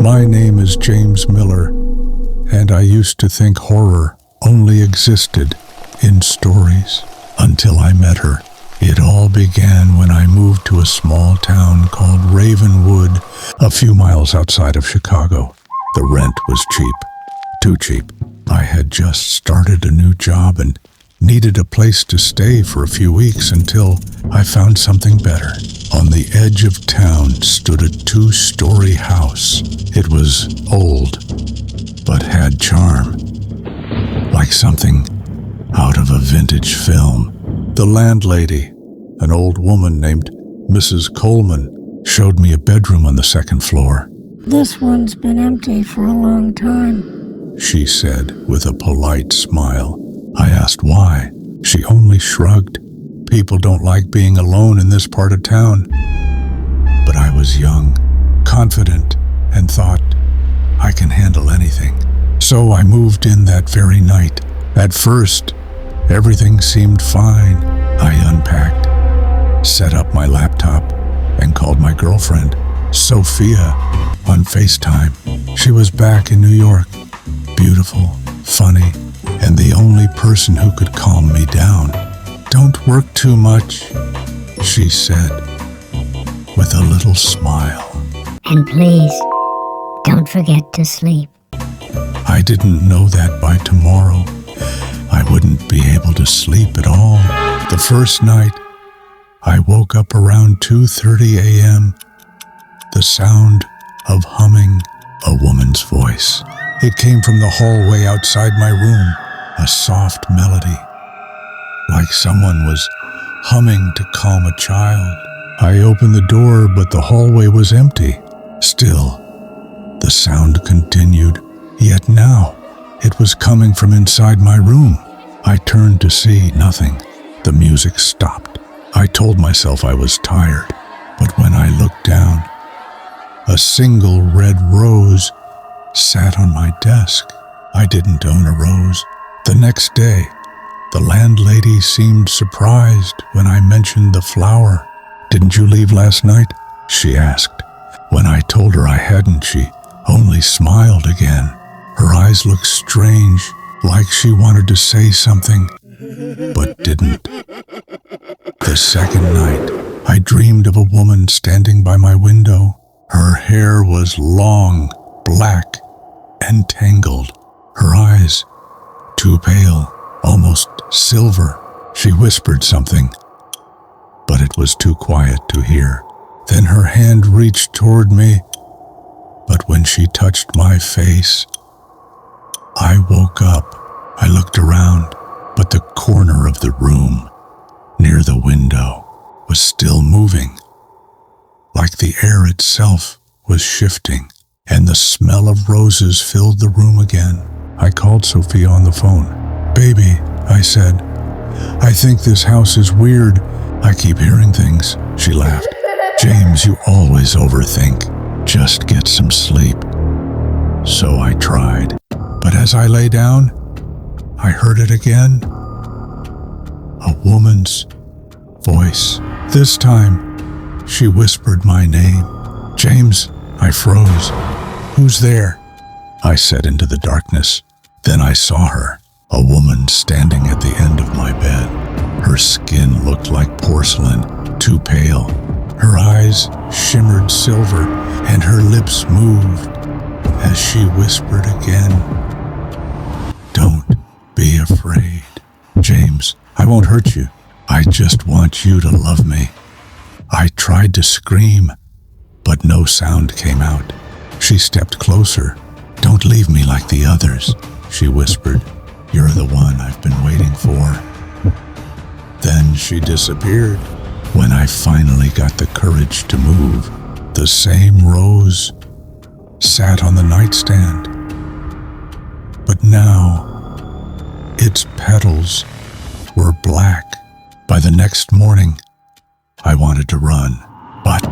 My name is James Miller, and I used to think horror only existed in stories until I met her. It all began when I moved to a small town called Ravenwood, a few miles outside of Chicago. The rent was cheap, too cheap. I had just started a new job and needed a place to stay for a few weeks until I found something better. On the edge of town stood a 2-story house. It was old, but had charm, like something out of a vintage film. The landlady, an old woman named Mrs. Coleman, showed me a bedroom on the second floor. "This one's been empty for a long time," she said with a polite smile. I asked why. She only shrugged. People don't like being alone in this part of town. But I was young, confident, and thought, I can handle anything. So I moved in that very night. At first, everything seemed fine. I unpacked, set up my laptop, and called my girlfriend, Sophia, on FaceTime. She was back in New York, beautiful, funny, and the only person who could calm me down. "Don't work too much," she said, with a little smile. "And please, don't forget to sleep." I didn't know that by tomorrow I wouldn't be able to sleep at all. The first night, I woke up around 2:30 a.m. The sound of humming, a woman's voice. It came from the hallway outside my room, a soft melody, like someone was humming to calm a child. I opened the door, but the hallway was empty. Still, the sound continued, yet now it was coming from inside my room. I turned to see nothing. The music stopped. I told myself I was tired, but when I looked down, a single red rose sat on my desk. I didn't own a rose. The next day, the landlady seemed surprised when I mentioned the flower. "Didn't you leave last night?" she asked. When I told her I hadn't, she only smiled again. Her eyes looked strange, like she wanted to say something, but didn't. The second night, I dreamed of a woman standing by my window. Her hair was long, black, and tangled. Her eyes, too pale, almost silver. She whispered something, but it was too quiet to hear. Then her hand reached toward me, but when she touched my face, I woke up. I looked around, but the corner of the room, near the window, was still moving, like the air itself was shifting, and the smell of roses filled the room again. I called Sophia on the phone. "Baby," I said, "I think this house is weird. I keep hearing things." She laughed. "James, you always overthink. Just get some sleep." So I tried. But as I lay down, I heard it again. A woman's voice. This time, she whispered my name. "James," I froze. "Who's there?" I said into the darkness. Then I saw her, a woman standing at the end of my bed. Her skin looked like porcelain, too pale. Her eyes shimmered silver, and her lips moved as she whispered again, "Don't be afraid. James, I won't hurt you. I just want you to love me." I tried to scream, but no sound came out. She stepped closer. "Don't leave me like the others," she whispered. "You're the one I've been waiting for." Then she disappeared. When I finally got the courage to move, the same rose sat on the nightstand. But now, its petals were black. By the next morning, I wanted to run, but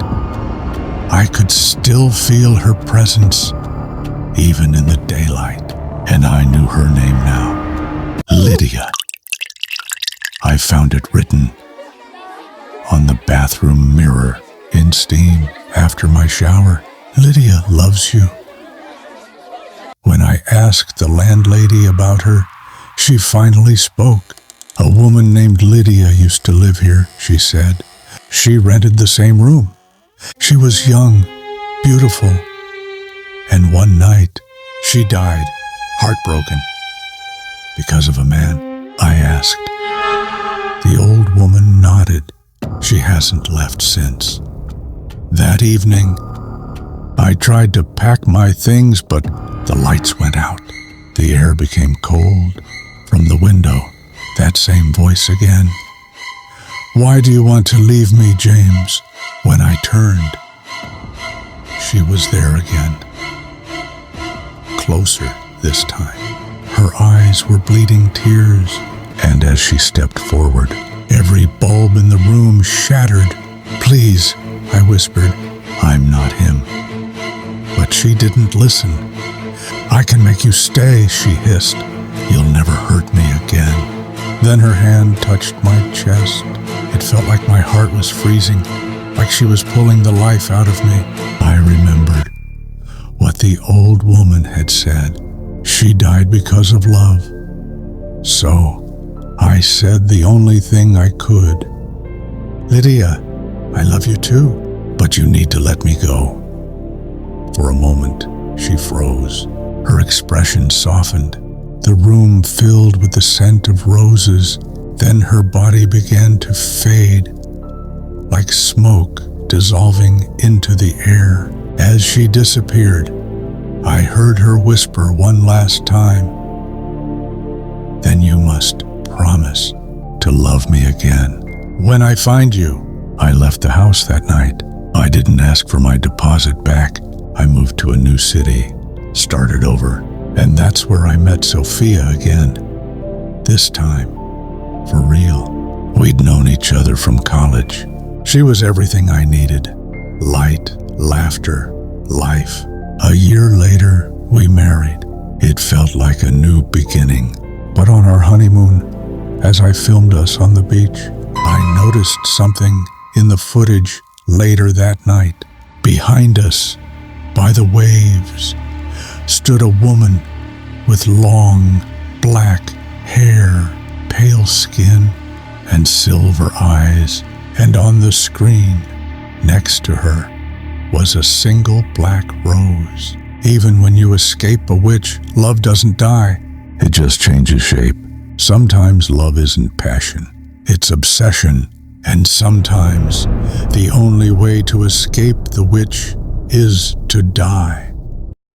I could still feel her presence, even in the daylight, and I knew her name now. Lydia. I found it written on the bathroom mirror in steam after my shower. "Lydia loves you. When I asked the landlady about her, she finally spoke. A woman named Lydia used to live here, she said. She rented the same room. She was young, beautiful, and one night she died, heartbroken. Because of a man? I asked. The old woman nodded. She hasn't left since. That evening, I tried to pack my things, but the lights went out. The air became cold. From the window, that same voice again. Why do you want to leave me, James? When I turned, she was there again. Closer this time. Her eyes were bleeding tears, and as she stepped forward, every bulb in the room shattered. Please, I whispered, I'm not him. But she didn't listen. I can make you stay, she hissed. You'll never hurt me again. Then her hand touched my chest. It felt like my heart was freezing, like she was pulling the life out of me. I remembered what the old woman had said. She died because of love. So I said the only thing I could. Lydia, I love you too, but you need to let me go. For a moment, she froze. Her expression softened. The room filled with the scent of roses. Then her body began to fade, like smoke dissolving into the air. As she disappeared, I heard her whisper one last time, then you must promise to love me again. When I find you. I left the house that night. I didn't ask for my deposit back. I moved to a new city, started over, and that's where I met Sophia again. This time, for real. We'd known each other from college. She was everything I needed. Light, laughter, life. A year later, we married. It felt like a new beginning. But on our honeymoon, as I filmed us on the beach, I noticed something in the footage later that night. Behind us, by the waves, stood a woman with long, black hair, pale skin, and silver eyes. And on the screen, next to her, was a single black rose. Even when you escape a witch, love doesn't die. It just changes shape. Sometimes love isn't passion, it's obsession. And sometimes the only way to escape the witch is to die.